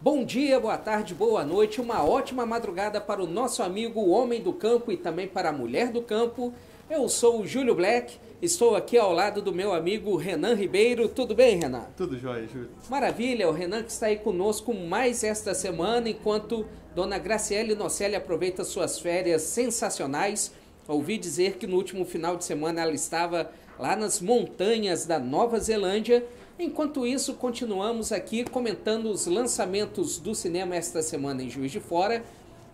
Bom dia, boa tarde, boa noite, uma ótima madrugada para o nosso amigo o Homem do Campo e também para a Mulher do Campo. Eu sou o Júlio Black, estou aqui ao lado do meu amigo Renan Ribeiro. Tudo bem, Renan? Tudo jóia, Júlio. Maravilha, o Renan que está aí conosco mais esta semana, enquanto Dona Graciele Nocelli aproveita suas férias sensacionais. Ouvi dizer que no último final de semana ela estava lá nas montanhas da Nova Zelândia. Enquanto isso, continuamos aqui comentando os lançamentos do cinema esta semana em Juiz de Fora.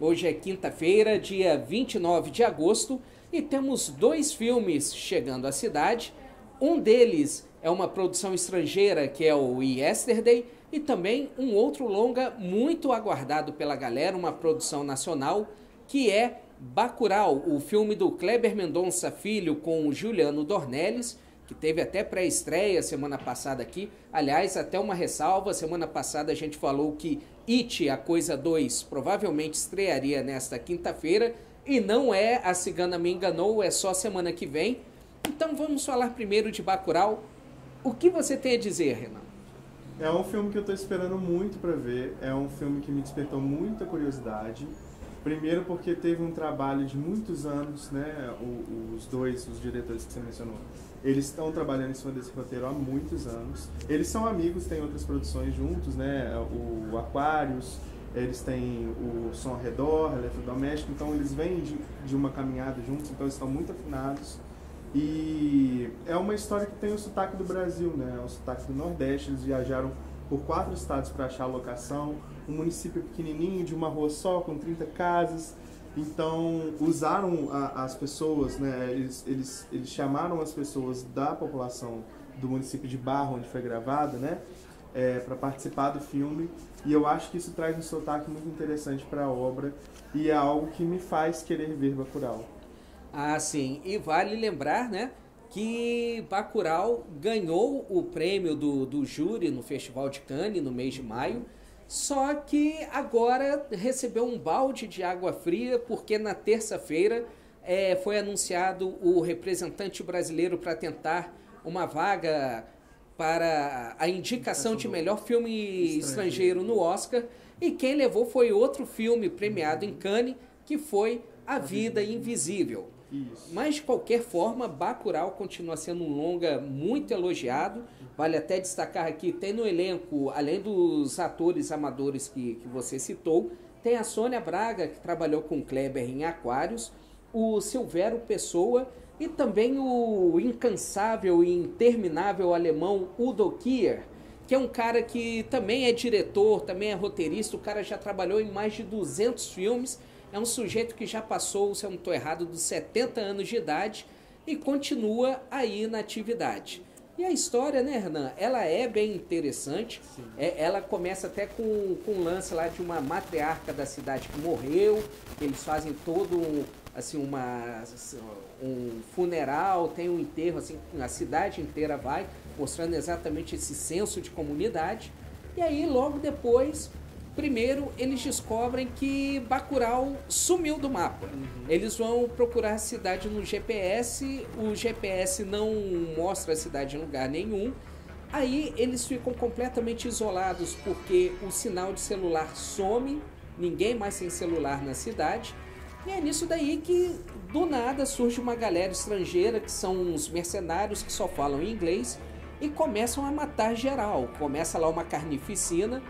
Hoje é quinta-feira, dia 29 de agosto, e temos dois filmes chegando à cidade. Um deles é uma produção estrangeira, que é o Yesterday, e também um outro longa muito aguardado pela galera, uma produção nacional, que é Bacurau, o filme do Kleber Mendonça Filho com o Juliano Dornelles, que teve até pré-estreia semana passada aqui. Aliás, até uma ressalva, semana passada a gente falou que It, a Coisa 2, provavelmente estrearia nesta quinta-feira, e não é, a Cigana me enganou, é só semana que vem. Então vamos falar primeiro de Bacurau. O que você tem a dizer, Renan? É um filme que eu estou esperando muito para ver, é um filme que me despertou muita curiosidade. Primeiro porque teve um trabalho de muitos anos, né? Os diretores que você mencionou, eles estão trabalhando em cima desse roteiro há muitos anos. Eles são amigos, têm outras produções juntos, né? O Aquarius, eles têm o Som ao Redor, Eletrodoméstico, então eles vêm de uma caminhada juntos, então eles estão muito afinados. E é uma história que tem o sotaque do Brasil, né? O sotaque do Nordeste. Eles viajaram por 4 estados para achar a locação, um município pequenininho, de uma rua só, com 30 casas. Então, usaram as pessoas, né? Eles chamaram as pessoas da população do município de Barra, onde foi gravado, né? Para participar do filme. E eu acho que isso traz um sotaque muito interessante para a obra e é algo que me faz querer ver Bacurau. Ah, sim. E vale lembrar, né, que Bacurau ganhou o prêmio do júri no Festival de Cannes no mês de maio, só que agora recebeu um balde de água fria porque na terça-feira foi anunciado o representante brasileiro para tentar uma vaga para a indicação de melhor filme estrangeiro no Oscar, e quem levou foi outro filme premiado em Cannes, que foi A Vida Invisível. Isso. Mas de qualquer forma, Bacurau continua sendo um longa muito elogiado. Vale até destacar aqui, tem no elenco, além dos atores amadores que você citou, tem a Sônia Braga, que trabalhou com Kleber em Aquários, o Silvério Pessoa e também o incansável e interminável alemão Udo Kier, que é um cara que também é diretor, também é roteirista. O cara já trabalhou em mais de 200 filmes. É um sujeito que já passou, se eu não estou errado, dos 70 anos de idade e continua aí na atividade. E a história, né, Hernan, ela é bem interessante. Ela começa até com um lance lá de uma matriarca da cidade que morreu. Eles fazem todo um funeral, tem um enterro, assim, a cidade inteira vai, mostrando exatamente esse senso de comunidade. E aí, logo depois, primeiro, eles descobrem que Bacurau sumiu do mapa. Eles vão procurar a cidade no GPS, o GPS não mostra a cidade em lugar nenhum. Aí eles ficam completamente isolados porque o sinal de celular some, ninguém mais tem celular na cidade. E é nisso daí que, do nada, surge uma galera estrangeira, que são uns mercenários que só falam inglês, e começam a matar geral. Começa lá uma carnificina.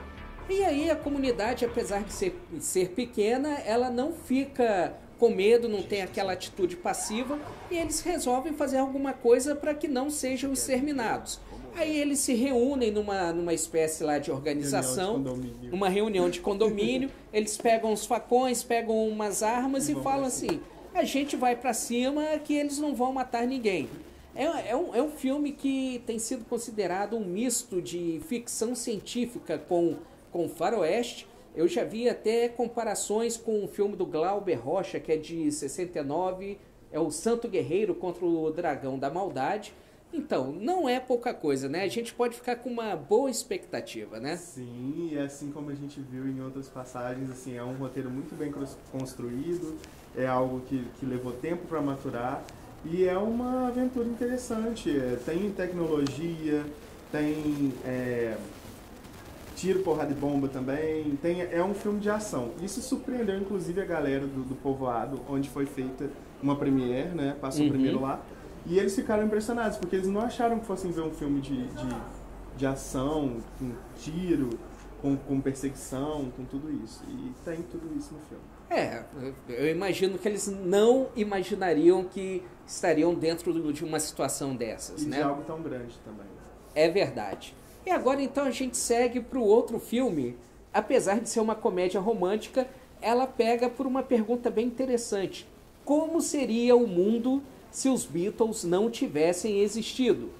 E aí a comunidade, apesar de ser pequena, ela não fica com medo, não tem aquela atitude passiva, e eles resolvem fazer alguma coisa para que não sejam exterminados. Aí eles se reúnem numa espécie lá de organização, uma reunião de condomínio, eles pegam os facões, pegam umas armas e falam assim, a gente vai para cima que eles não vão matar ninguém. É um filme que tem sido considerado um misto de ficção científica com faroeste. Eu já vi até comparações com o filme do Glauber Rocha, que é de 69, é o Santo Guerreiro contra o Dragão da Maldade. Então, não é pouca coisa, né? A gente pode ficar com uma boa expectativa, né? Sim, e assim como a gente viu em outras passagens, assim, é um roteiro muito bem construído, é algo que levou tempo para maturar, e é uma aventura interessante. Tem tecnologia, tem tiro, porrada e bomba também. É um filme de ação. Isso surpreendeu, inclusive, a galera do Povoado, onde foi feita uma premiere, né? Passou primeiro lá. E eles ficaram impressionados, porque eles não acharam que fossem ver um filme de ação, com tiro, com perseguição, com tudo isso. E tem tudo isso no filme. Eu imagino que eles não imaginariam que estariam dentro de uma situação dessas, e né? de algo tão grande também. É verdade. E agora então a gente segue para o outro filme. Apesar de ser uma comédia romântica, ela pega por uma pergunta bem interessante. Como seria o mundo se os Beatles não tivessem existido?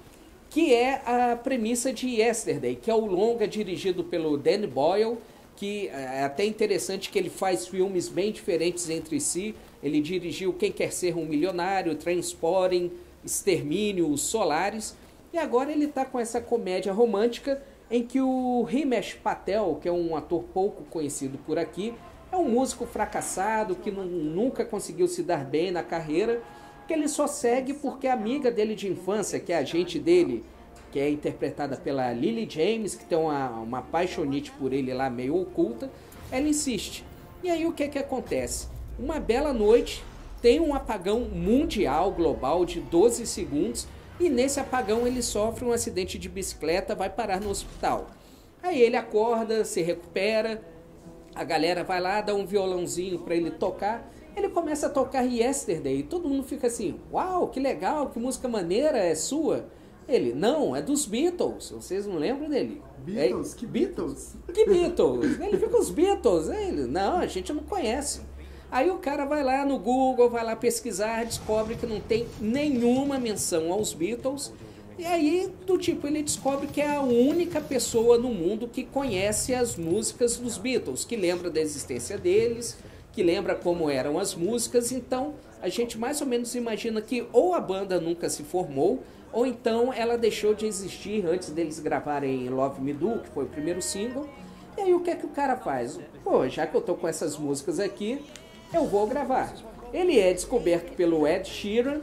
Que é a premissa de Yesterday, que é o longa dirigido pelo Danny Boyle, que é até interessante que ele faz filmes bem diferentes entre si. Ele dirigiu Quem Quer Ser um Milionário, Trainspotting, Extermínio, Os Solares. E agora ele está com essa comédia romântica em que o Himesh Patel, que é um ator pouco conhecido por aqui, é um músico fracassado que nunca conseguiu se dar bem na carreira, que ele só segue porque a amiga dele de infância, que é a agente dele, que é interpretada pela Lily James, que tem uma paixonite por ele lá meio oculta, ela insiste. E aí o que acontece? Uma bela noite, tem um apagão mundial, global, de 12 segundos, e nesse apagão ele sofre um acidente de bicicleta, vai parar no hospital. Aí ele acorda, se recupera, a galera vai lá, dá um violãozinho para ele tocar, ele começa a tocar Yesterday, e todo mundo fica assim, uau, que legal, que música maneira, é sua? Ele, não, é dos Beatles, vocês não lembram dele? Beatles? Que Beatles? Que Beatles? Ele fica, os Beatles? Ele, não, a gente não conhece. Aí o cara vai lá no Google, vai lá pesquisar, descobre que não tem nenhuma menção aos Beatles. E aí, do tipo, ele descobre que é a única pessoa no mundo que conhece as músicas dos Beatles, que lembra da existência deles, que lembra como eram as músicas. Então, a gente mais ou menos imagina que ou a banda nunca se formou, ou então ela deixou de existir antes deles gravarem Love Me Do, que foi o primeiro single. E aí o que é que o cara faz? Pô, já que eu tô com essas músicas aqui, eu vou gravar. Ele é descoberto pelo Ed Sheeran,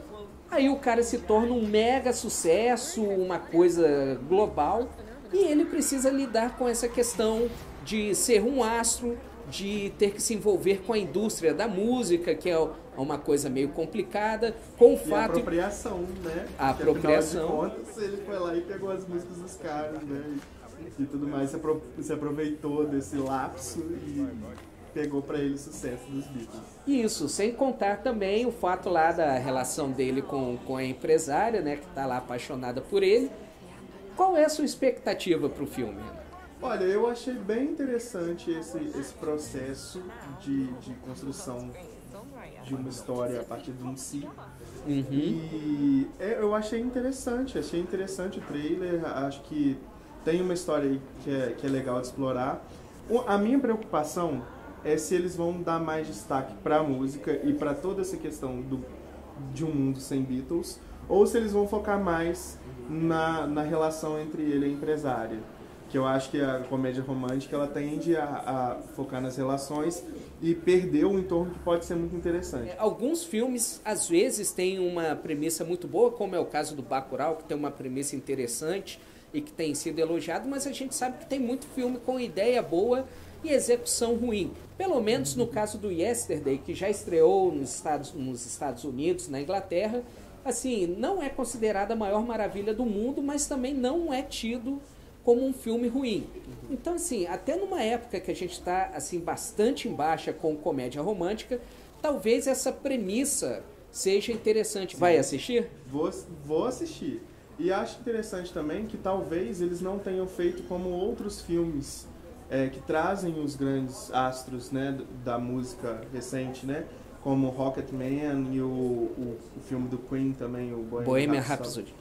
aí o cara se torna um mega sucesso, uma coisa global, e ele precisa lidar com essa questão de ser um astro, de ter que se envolver com a indústria da música, que é uma coisa meio complicada, com o fato... a apropriação, né? A apropriação. Afinal de contas, ele foi lá e pegou as músicas dos caras, né? E tudo mais, se aproveitou desse lapso e pegou pra ele o sucesso dos Beatles. Isso, sem contar também o fato lá da relação dele com a empresária, né? Que tá lá apaixonada por ele. Qual é a sua expectativa pro filme? Olha, eu achei bem interessante esse processo de construção de uma história a partir de um si. E eu achei interessante o trailer, acho que tem uma história aí que é legal de explorar. A minha preocupação é se eles vão dar mais destaque para a música e para toda essa questão de um mundo sem Beatles, ou se eles vão focar mais na relação entre ele e a empresária. Que eu acho que a comédia romântica ela tende a focar nas relações e perder o entorno que pode ser muito interessante. Alguns filmes, às vezes, têm uma premissa muito boa, como é o caso do Bacurau, que tem uma premissa interessante e que tem sido elogiado, mas a gente sabe que tem muito filme com ideia boa e execução ruim. Pelo menos no caso do Yesterday, que já estreou nos Estados Unidos, na Inglaterra, assim, não é considerada a maior maravilha do mundo, mas também não é tido como um filme ruim. Então, assim, até numa época que a gente está assim, bastante em baixa com comédia romântica, talvez essa premissa seja interessante. Vai assistir? Vou assistir. E acho interessante também que talvez eles não tenham feito como outros filmes que trazem os grandes astros, né, da música recente, né? Como Rocketman e o filme do Queen também, o Bohemian Rhapsody.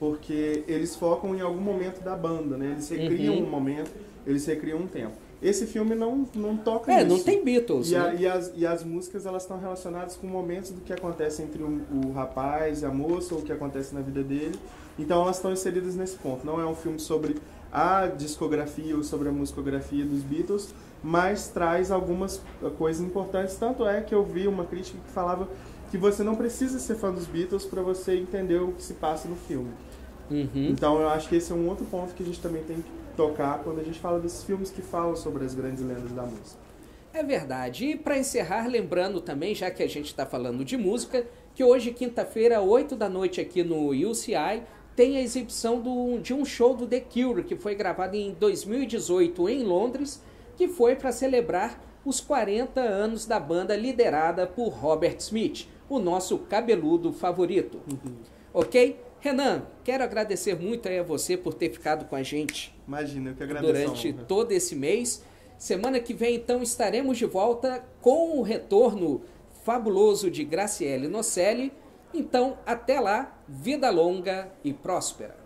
Porque eles focam em algum momento da banda, né? Eles recriam um momento, eles recriam um tempo. Esse filme não toca nisso. Não tem Beatles, né? E as músicas, elas estão relacionadas com momentos do que acontece entre o rapaz e a moça, ou o que acontece na vida dele. Então elas estão inseridas nesse ponto. Não é um filme sobre a discografia ou sobre a musicografia dos Beatles, mas traz algumas coisas importantes. Tanto é que eu vi uma crítica que falava que você não precisa ser fã dos Beatles para você entender o que se passa no filme. Então eu acho que esse é um outro ponto que a gente também tem que tocar quando a gente fala desses filmes que falam sobre as grandes lendas da música. É verdade. E para encerrar, lembrando também, já que a gente está falando de música, que hoje, quinta-feira, 8 da noite aqui no UCI, tem a exibição de um show do The Cure, que foi gravado em 2018 em Londres, que foi para celebrar os 40 anos da banda liderada por Robert Smith, o nosso cabeludo favorito. Ok? Renan, quero agradecer muito aí a você por ter ficado com a gente. Imagina, eu que agradeço. Durante todo esse mês. Semana que vem, então, estaremos de volta com o retorno fabuloso de Graciele Nocelli. Então, até lá, vida longa e próspera.